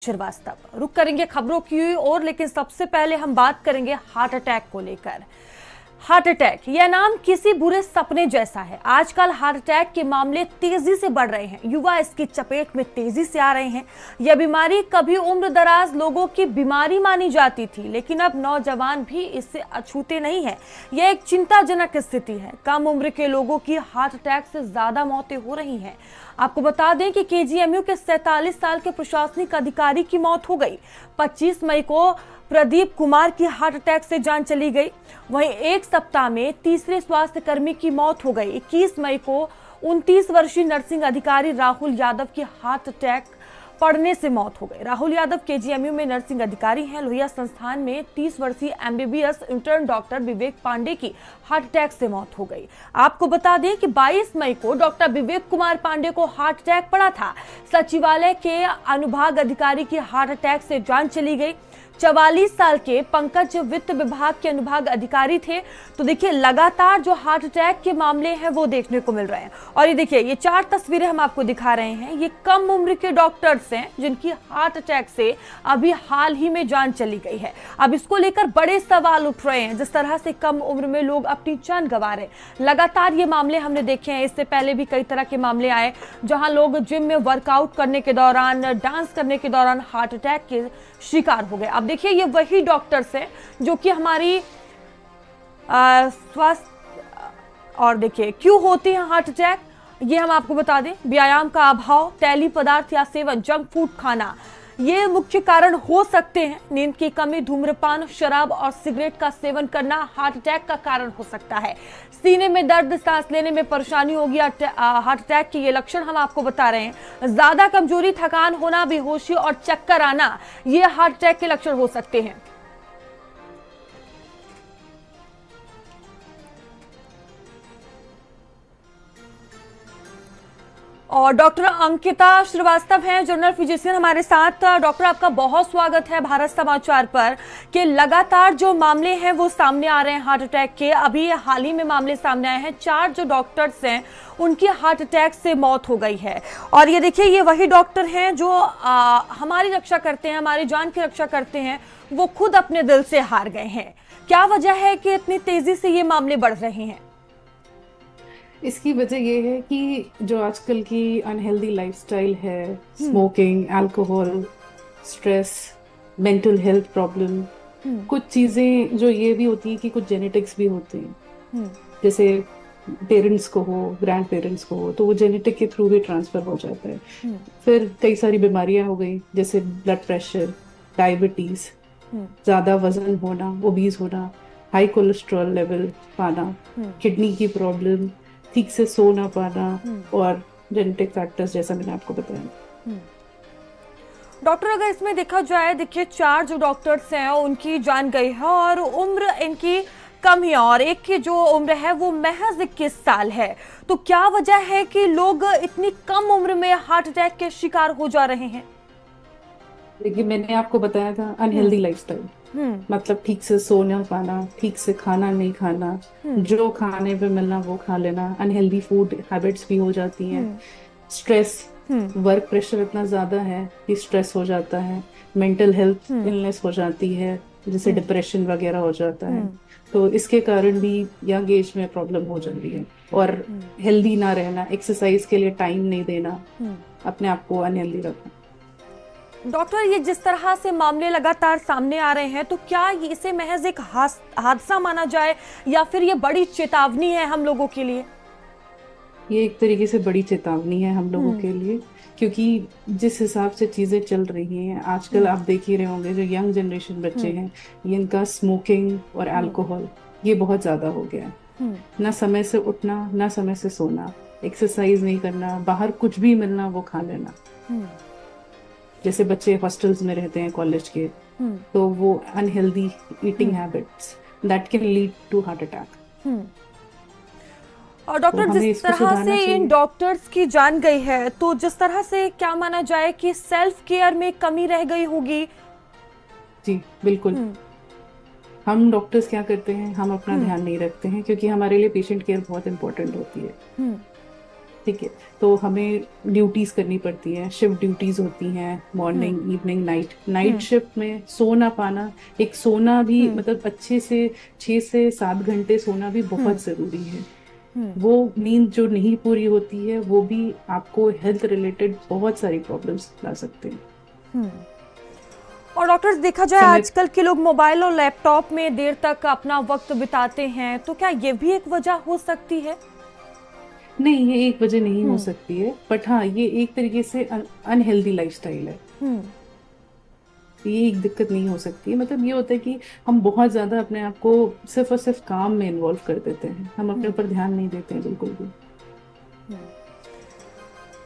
श्रीवास्तव रुक करेंगे खबरों की ओर, लेकिन सबसे पहले हम बात करेंगे हार्ट अटैक को लेकर। हार्ट अटैक यह नाम किसी बुरे सपने जैसा है। आजकल हार्ट अटैक के मामले तेजी से बढ़ रहे हैं, युवा इसकी चपेट में तेजी से आ रहे हैं। यह बीमारी कभी उम्र दराज लोगों की बीमारी मानी जाती थी, लेकिन अब नौजवान भी इससे अछूते नहीं है। यह एक चिंताजनक स्थिति है। कम उम्र के लोगों की हार्ट अटैक से ज्यादा मौतें हो रही हैं। आपको बता दें कि केजीएमयू के 47 साल के प्रशासनिक अधिकारी की मौत हो गई। 25 मई को प्रदीप कुमार की हार्ट अटैक से जान चली गई। वहीं एक सप्ताह में तीसरे स्वास्थ्य कर्मी की मौत हो गई। 21 मई को 29 वर्षीय नर्सिंग अधिकारी राहुल यादव की हार्ट अटैक पड़ने से मौत हो गई। राहुल यादव केजीएमयू में नर्सिंग अधिकारी हैं। लोहिया संस्थान में 30 वर्षीय एमबीबीएस इंटर्न डॉक्टर विवेक पांडे की हार्ट अटैक से मौत हो गई। आपको बता दें कि 22 मई को डॉक्टर विवेक कुमार पांडे को हार्ट अटैक पड़ा था। सचिवालय के अनुभाग अधिकारी की हार्ट अटैक से जान चली गई। 44 साल के पंकज वित्त विभाग के अनुभाग अधिकारी थे। तो देखिए, लगातार जो हार्ट अटैक के मामले हैं वो देखने को मिल रहे हैं। और ये देखिए, ये 4 तस्वीरें हम आपको दिखा रहे हैं। ये कम उम्र के डॉक्टर्स हैं जिनकी हार्ट अटैक से अभी हाल ही में जान चली गई है। अब इसको लेकर बड़े सवाल उठ रहे हैं, जिस तरह से कम उम्र में लोग अपनी जान गंवा रहे हैं। लगातार ये मामले हमने देखे हैं। इससे पहले भी कई तरह के मामले आए जहां लोग जिम में वर्कआउट करने के दौरान, डांस करने के दौरान हार्ट अटैक के शिकार हो गए। अब देखिए, ये वही डॉक्टर्स हैं जो कि हमारी स्वास्थ्य, और देखिए क्यों होती है हार्ट अटैक, ये हम आपको बता दें। व्यायाम का अभाव, तैलीय पदार्थ या सेवन, जंक फूड खाना, ये मुख्य कारण हो सकते हैं। नींद की कमी, धूम्रपान, शराब और सिगरेट का सेवन करना हार्ट अटैक का कारण हो सकता है। सीने में दर्द, सांस लेने में परेशानी होगी। हार्ट अटैक के ये लक्षण हम आपको बता रहे हैं। ज्यादा कमजोरी, थकान होना, बेहोशी और चक्कर आना, ये हार्ट अटैक के लक्षण हो सकते हैं। और डॉक्टर अंकिता श्रीवास्तव हैं, जनरल फिजिशियन हमारे साथ। डॉक्टर, आपका बहुत स्वागत है भारत समाचार पर। कि लगातार जो मामले हैं वो सामने आ रहे हैं हार्ट अटैक के। अभी हाल ही में मामले सामने आए हैं, 4 जो डॉक्टर्स हैं उनकी हार्ट अटैक से मौत हो गई है। और ये देखिए, ये वही डॉक्टर हैं जो हमारी रक्षा करते हैं, हमारी जान की रक्षा करते हैं। वो खुद अपने दिल से हार गए हैं। क्या वजह है कि इतनी तेजी से ये मामले बढ़ रहे हैं? इसकी वजह ये है कि जो आजकल की अनहेल्दी लाइफस्टाइल है, smoking, alcohol, stress, mental health problem, कुछ चीजें जो ये भी होती हैं कि कुछ जेनेटिक्स भी होते हैं। जैसे पेरेंट्स को हो, ग्रैंड पेरेंट्स को हो, तो वो जेनेटिक के थ्रू भी ट्रांसफर हो जाता है। फिर कई सारी बीमारियां हो गई, जैसे ब्लड प्रेशर, डायबिटीज, ज्यादा वजन होना, ओबीज होना, हाई कोलेस्ट्रॉल लेवल पाना, किडनी की प्रॉब्लम, ठीक से सो ना पाना, और जेनेटिक फैक्टर्स जैसा मैंने आपको बताया। डॉक्टर, अगर इसमें देखा जाए, देखिए 4 जो डॉक्टर्स हैं उनकी जान गई है और उम्र इनकी कम ही है, और एक की जो उम्र है वो महज 21 साल है। तो क्या वजह है कि लोग इतनी कम उम्र में हार्ट अटैक के शिकार हो जा रहे हैं? देखिए, मैंने आपको बताया था अनहेल्दी लाइफस्टाइल, मतलब ठीक से सो ना पाना, ठीक से खाना नहीं खाना, जो खाने पे मिलना वो खा लेना, अनहेल्दी फूड हैबिट्स भी हो जाती हैं। स्ट्रेस, वर्क प्रेशर इतना ज्यादा है कि स्ट्रेस हो जाता है। मेंटल हेल्थ इलनेस हो जाती है, जैसे डिप्रेशन वगैरह हो जाता है। तो इसके कारण भी यंग एज में प्रॉब्लम हो जाती है। और हेल्दी ना रहना, एक्सरसाइज के लिए टाइम नहीं देना, अपने आप को अनहेल्दी रखना। डॉक्टर, ये जिस तरह से मामले लगातार सामने आ रहे हैं, तो क्या इसे महज एक हादसा माना जाए या फिर ये बड़ी चेतावनी है हम लोगों के लिए? ये एक तरीके से बड़ी चेतावनी है हम लोगों के लिए, क्योंकि जिस हिसाब से चीजें चल रही हैं आजकल, आप देख ही रहे होंगे, जो यंग जनरेशन बच्चे हैं, इनका स्मोकिंग और अल्कोहल ये बहुत ज्यादा हो गया है। ना समय से उठना, ना समय से सोना, एक्सरसाइज नहीं करना, बाहर कुछ भी मिलना वो खा लेना। जैसे बच्चे हॉस्टल्स में रहते हैं कॉलेज के, तो वो unhealthy eating habits that can lead to heart attack. और डॉक्टर, तो जिस तरह से इन डॉक्टर्स की जान गई है, तो जिस तरह से क्या माना जाए कि सेल्फ केयर में कमी रह गई होगी? जी बिल्कुल। हम डॉक्टर्स क्या करते हैं, हम अपना ध्यान नहीं रखते हैं, क्योंकि हमारे लिए पेशेंट केयर बहुत इंपॉर्टेंट होती है। ठीक है, तो हमें ड्यूटीज करनी पड़ती है, शिफ्ट ड्यूटीज होती हैं, morning evening night. Night shift में सो ना पाना, एक सोना भी मतलब अच्छे से 6 से 7 घंटे सोना भी बहुत जरूरी है। वो नींद जो नहीं पूरी होती है वो भी आपको हेल्थ रिलेटेड बहुत सारी प्रॉब्लम्स ला सकते हैं। और डॉक्टर्स देखा जाए आजकल के लोग मोबाइल और लैपटॉप में देर तक अपना वक्त बिताते हैं, तो क्या ये भी एक वजह हो सकती है? नहीं, ये एक वजह नहीं हो सकती है, बट हाँ ये एक तरीके से अनहेल्दी लाइफस्टाइल है। ये एक दिक्कत नहीं हो सकती है। मतलब ये होता है कि हम बहुत ज्यादा अपने आप को सिर्फ और सिर्फ काम में इन्वॉल्व कर देते हैं, हम अपने ऊपर ध्यान नहीं देते हैं बिल्कुल भी।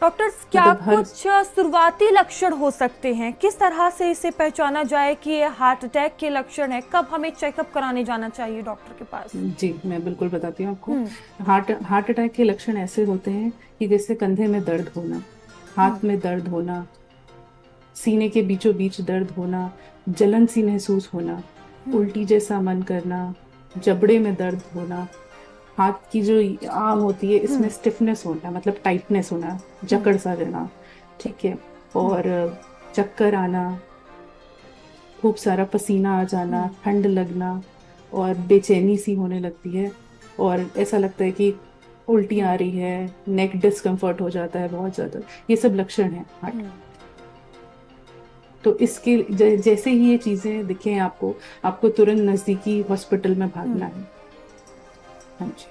डॉक्टर्स, क्या कुछ शुरुआती लक्षण हो सकते हैं? किस तरह से इसे पहचाना जाए कि ये हार्ट अटैक के लक्षण है? कब हमें चेकअप कराने जाना चाहिए डॉक्टर के पास? जी, मैं बिल्कुल बताती हूँ आपको। हार्ट अटैक के लक्षण ऐसे होते हैं कि जैसे कंधे में दर्द होना, हाथ में दर्द होना, सीने के बीचों बीच दर्द होना, जलन सी महसूस होना, उल्टी जैसा मन करना, जबड़े में दर्द होना, हाथ की जो आर्म होती है इसमें स्टिफनेस होना, मतलब टाइटनेस होना, जकड़ सा रहना, ठीक है, और चक्कर आना, खूब सारा पसीना आ जाना, ठंड लगना, और बेचैनी सी होने लगती है, और ऐसा लगता है कि उल्टी आ रही है, नेक डिस्कम्फर्ट हो जाता है बहुत ज्यादा। ये सब लक्षण है हार्ट। तो इसके जैसे ही ये चीजें दिखें आपको तुरंत नजदीकी हॉस्पिटल में भागना है। हाँ जी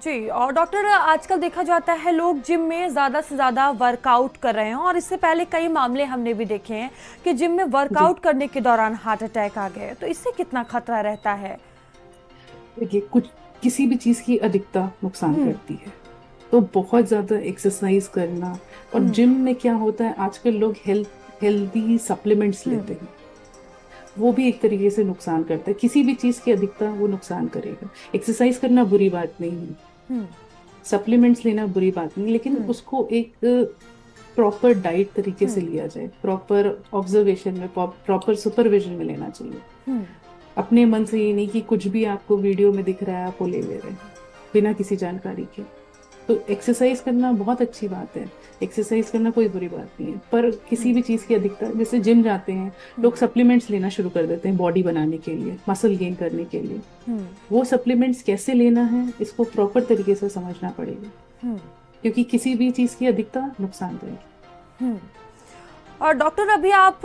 जी। और डॉक्टर, आजकल देखा जाता है लोग जिम में ज़्यादा से ज़्यादा वर्कआउट कर रहे हैं, और इससे पहले कई मामले हमने भी देखे हैं कि जिम में वर्कआउट करने के दौरान हार्ट अटैक आ गए। तो इससे कितना खतरा रहता है? देखिए, किसी भी चीज़ की अधिकता नुकसान करती है, तो बहुत ज़्यादा एक्सरसाइज करना, और जिम में क्या होता है आजकल लोग हेल्दी सप्लीमेंट्स लेते हैं, वो भी एक तरीके से नुकसान करता है। किसी भी चीज़ की अधिकता वो नुकसान करेगा। एक्सरसाइज करना बुरी बात नहीं है, सप्लीमेंट्स लेना बुरी बात नहीं, लेकिन उसको एक प्रॉपर डाइट तरीके से लिया जाए, प्रॉपर ऑब्जर्वेशन में, प्रॉपर सुपरविजन में लेना चाहिए। अपने मन से ये नहीं कि कुछ भी आपको वीडियो में दिख रहा है आप वो ले रहे हैं बिना किसी जानकारी के। तो एक्सरसाइज करना बहुत अच्छी बात है, एक्सरसाइज करना कोई बुरी बात नहीं है, पर किसी भी चीज़ की अधिकता, जैसे जिम जाते हैं लोग सप्लीमेंट्स लेना शुरू कर देते हैं बॉडी बनाने के लिए, मसल गेन करने के लिए। वो सप्लीमेंट्स कैसे लेना है इसको प्रॉपर तरीके से समझना पड़ेगा, क्योंकि किसी भी चीज़ की अधिकता नुकसान करेगी। और डॉक्टर, अभी आप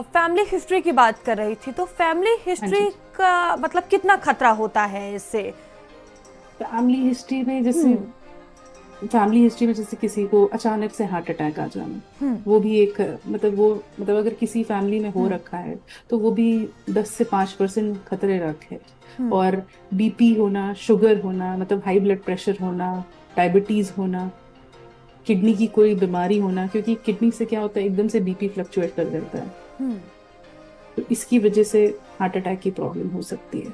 फैमिली हिस्ट्री की बात कर रही थी, तो फैमिली हिस्ट्री का मतलब कितना खतरा होता है इससे? फैमिली हिस्ट्री में जैसे किसी को अचानक से हार्ट अटैक आ जाना, वो भी एक मतलब अगर किसी फैमिली में हो रखा है तो वो भी 10 से 5% खतरे रखे। और बीपी होना, शुगर होना, मतलब हाई ब्लड प्रेशर होना, डायबिटीज होना, किडनी की कोई बीमारी होना, क्योंकि किडनी से क्या होता है एकदम से बीपी फ्लक्चुएट कर देता है, तो इसकी वजह से हार्ट अटैक की प्रॉब्लम हो सकती है।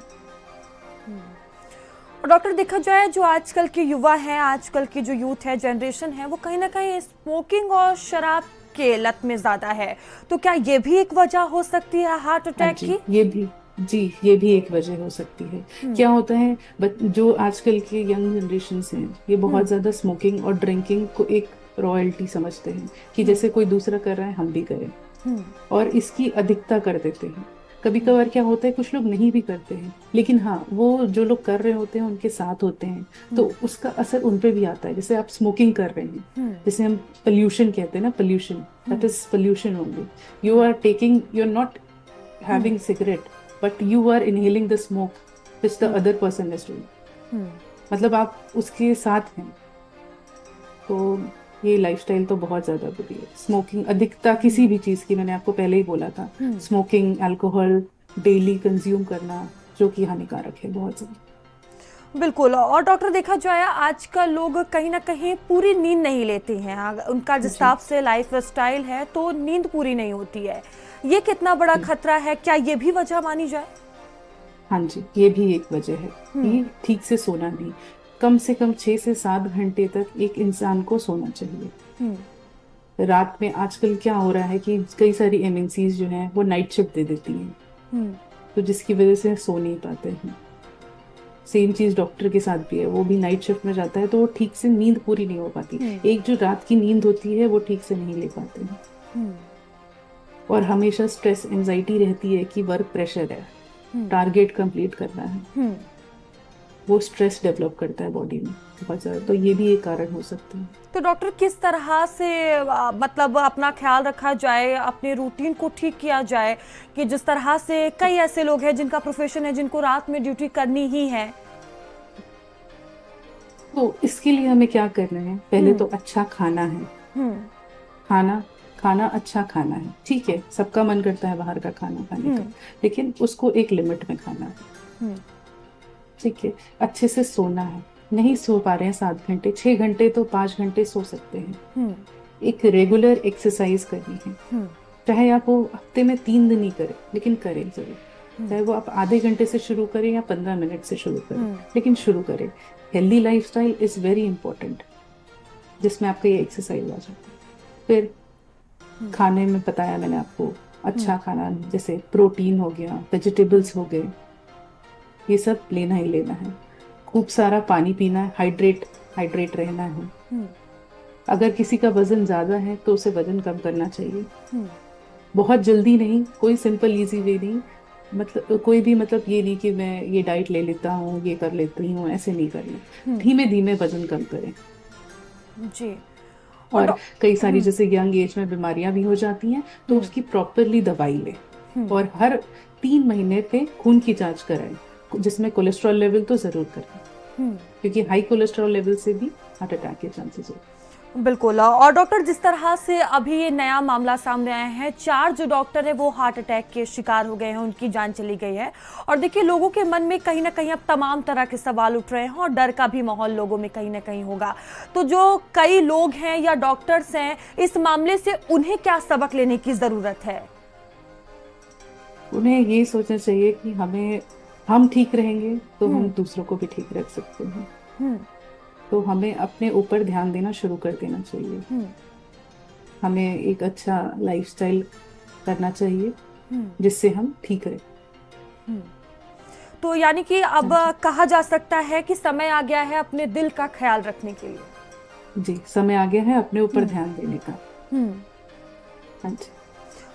और डॉक्टर, देखा जाए जो आजकल के युवा हैं, आजकल की जो यूथ है, जनरेशन है, वो कहीं ना कहीं स्मोकिंग और शराब के लत में ज्यादा है, तो क्या ये भी एक वजह हो सकती है हार्ट अटैक की? ये भी एक वजह हो सकती है। क्या होता है, जो आजकल के यंग जनरेशन हैं ये बहुत ज्यादा स्मोकिंग और ड्रिंकिंग को एक रॉयल्टी समझते हैं कि जैसे कोई दूसरा कर रहा है हम भी करें, और इसकी अधिकता कर देते हैं। कभी कभार क्या होता है कुछ लोग नहीं भी करते हैं, लेकिन हाँ वो जो लोग कर रहे होते हैं उनके साथ होते हैं, तो उसका असर उन पे भी आता है। जैसे आप स्मोकिंग कर रहे हैं, जैसे हम पोल्यूशन कहते हैं ना, pollution, that is pollution only. You are not having cigarette, but you are inhaling the smoke which the other person is doing, मतलब आप उसके साथ हैं। तो ये लाइफस्टाइल तो बहुत ज्यादा बुरी है। स्मोकिंग, अधिकता किसी भी चीज की, मैंने आपको पहले ही बोला था, स्मोकिंग, अल्कोहल डेली कंज्यूम करना, जो कि हानिकारक है बहुत ज्यादा। बिल्कुल। और डॉक्टर, देखा जाए आजकल लोग कहीं ना कहीं पूरी नींद नहीं लेते हैं, उनका जिस हिसाब से लाइफ स्टाइल है तो नींद पूरी नहीं होती है। ये कितना बड़ा खतरा है? क्या ये भी वजह मानी जाए? हाँ जी, ये भी एक वजह है कि ठीक से सोना नहीं। कम से कम 6 से 7 घंटे तक एक इंसान को सोना चाहिए। रात में आजकल क्या हो रहा है कि कई सारी एमएनसीज जो हैं वो नाइट शिफ्ट दे देती हैं, तो जिसकी वजह से सो नहीं पाते हैं। सेम चीज डॉक्टर के साथ भी है, वो भी नाइट शिफ्ट में जाता है तो वो ठीक से नींद पूरी नहीं हो पाती, एक जो रात की नींद होती है वो ठीक से नहीं ले पाते हैं। और हमेशा स्ट्रेस एंजाइटी रहती है कि वर्क प्रेशर है, टारगेट कंप्लीट करना है, वो स्ट्रेस डेवलप करता है बॉडी में बहुत ज्यादा, तो ये भी एक कारण हो सकता है। तो डॉक्टर किस तरह से मतलब अपना ख्याल रखा जाए, अपने रूटीन को ठीक किया जाए कि जिस तरह से कई ऐसे लोग हैं जिनका प्रोफेशन है, जिनको रात में ड्यूटी करनी ही है? तो इसके लिए हमें क्या करना है, पहले तो अच्छा खाना है, खाना अच्छा खाना है, ठीक है, सबका मन करता है बाहर का खाना खाने का, लेकिन उसको एक लिमिट में खाना है, ठीक है। अच्छे से सोना है, नहीं सो पा रहे हैं 7 घंटे 6 घंटे तो 5 घंटे सो सकते हैं। एक रेगुलर एक्सरसाइज करनी है, चाहे आप वो हफ्ते में 3 दिन ही करें, लेकिन करें जरूर, चाहे वो आप आधे घंटे से शुरू करें या 15 मिनट से शुरू करें, लेकिन शुरू करें। Healthy lifestyle is very important, जिसमें आपका ये एक्सरसाइज आ जाता है। फिर खाने में बताया मैंने आपको, अच्छा खाना, जैसे प्रोटीन हो गया, वेजिटेबल्स हो गए, ये सब लेना ही लेना है। खूब सारा पानी पीना है, हाइड्रेट रहना है। अगर किसी का वजन ज्यादा है तो उसे वजन कम करना चाहिए, बहुत जल्दी नहीं, कोई सिंपल इजी वे नहीं, मतलब कोई भी मतलब ये नहीं कि मैं ये डाइट ले लेता हूँ, ये कर लेती हूँ, ऐसे नहीं करना, धीमे धीमे वजन कम करें जी। और कई सारी जैसे यंग एज में बीमारियां भी हो जाती हैं, तो उसकी प्रॉपरली दवाई ले, और हर 3 महीने पे खून की जांच कराएं, जिसमें कोलेस्ट्रॉल लेवल तो जरूर करें, क्योंकि हाई कोलेस्ट्रॉल लेवल से भी हार्ट अटैक के चांसेस होते हैं। बिल्कुल। और डॉक्टर, जिस तरह से अभी ये नया मामला सामने आया है, 4 जो डॉक्टर है वो हार्ट अटैक के शिकार हो गए हैं, उनकी जान चली गई है, और देखिए लोगों के मन में कहीं ना कहीं अब तमाम तरह के सवाल उठ रहे हैं, और डर का भी माहौल लोगों में कहीं ना कहीं होगा। तो जो कई लोग हैं या डॉक्टर्स हैं, इस मामले से उन्हें क्या सबक लेने की जरूरत है? उन्हें ये सोचना चाहिए कि हम ठीक रहेंगे तो हम दूसरों को भी ठीक रख सकते हैं, तो हमें अपने ऊपर ध्यान देना शुरू कर देना चाहिए। हमें एक अच्छा लाइफस्टाइल करना चाहिए जिससे हम ठीक रहें। तो यानी कि अब कहा जा सकता है कि समय आ गया है अपने दिल का ख्याल रखने के लिए। जी, समय आ गया है अपने ऊपर ध्यान देने का। हाँ जी,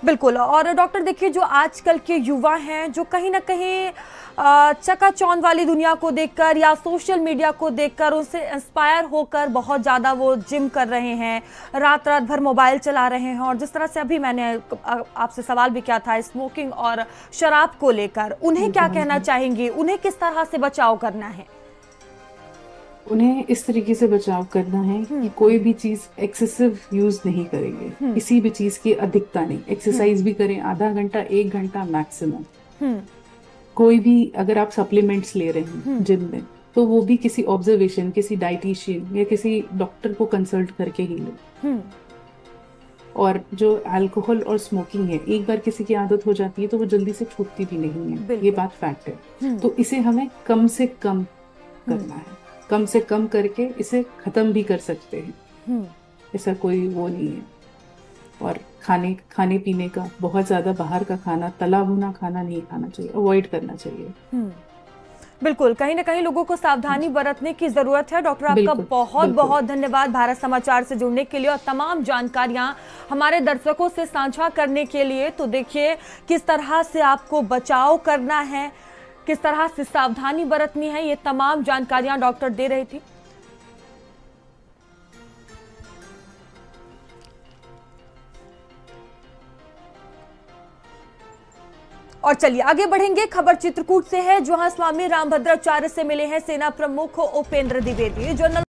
बिल्कुल। और डॉक्टर देखिए, जो आजकल के युवा हैं, जो कहीं ना कहीं चकाचौंध वाली दुनिया को देखकर या सोशल मीडिया को देखकर उनसे इंस्पायर होकर बहुत ज़्यादा वो जिम कर रहे हैं, रात भर मोबाइल चला रहे हैं, और जिस तरह से अभी मैंने आपसे सवाल भी किया था स्मोकिंग और शराब को लेकर, उन्हें क्या कहना चाहेंगी? उन्हें किस तरह से बचाव करना है? उन्हें इस तरीके से बचाव करना है कि कोई भी चीज एक्सेसिव यूज नहीं करेंगे, किसी भी चीज की अधिकता नहीं। एक्सरसाइज भी करें आधा घंटा 1 घंटा मैक्सिमम। कोई भी अगर आप सप्लीमेंट्स ले रहे हैं जिम में, तो वो भी किसी ऑब्जर्वेशन, किसी डाइटिशियन या किसी डॉक्टर को कंसल्ट करके ही लो। और जो अल्कोहल और स्मोकिंग है, एक बार किसी की आदत हो जाती है तो वो जल्दी से छूटती भी नहीं है, ये बात फैक्ट है। तो इसे हमें कम से कम करना है, कम से कम करके इसे खत्म भी कर सकते हैं, ऐसा कोई वो नहीं है। और खाने पीने का बहुत ज्यादा बाहर का खाना, तला भुना खाना नहीं खाना चाहिए, अवॉइड करना चाहिए। बिल्कुल, कहीं ना कहीं लोगों को सावधानी बरतने की जरूरत है। डॉक्टर, आपका बहुत बहुत धन्यवाद भारत समाचार से जुड़ने के लिए और तमाम जानकारियां हमारे दर्शकों से साझा करने के लिए। तो देखिए किस तरह से आपको बचाव करना है, किस तरह से सावधानी बरतनी है, ये तमाम जानकारियां डॉक्टर दे रही थी। और चलिए आगे बढ़ेंगे। खबर चित्रकूट से है, जहां स्वामी रामभद्राचार्य से मिले हैं सेना प्रमुख उपेंद्र द्विवेदी। जनरल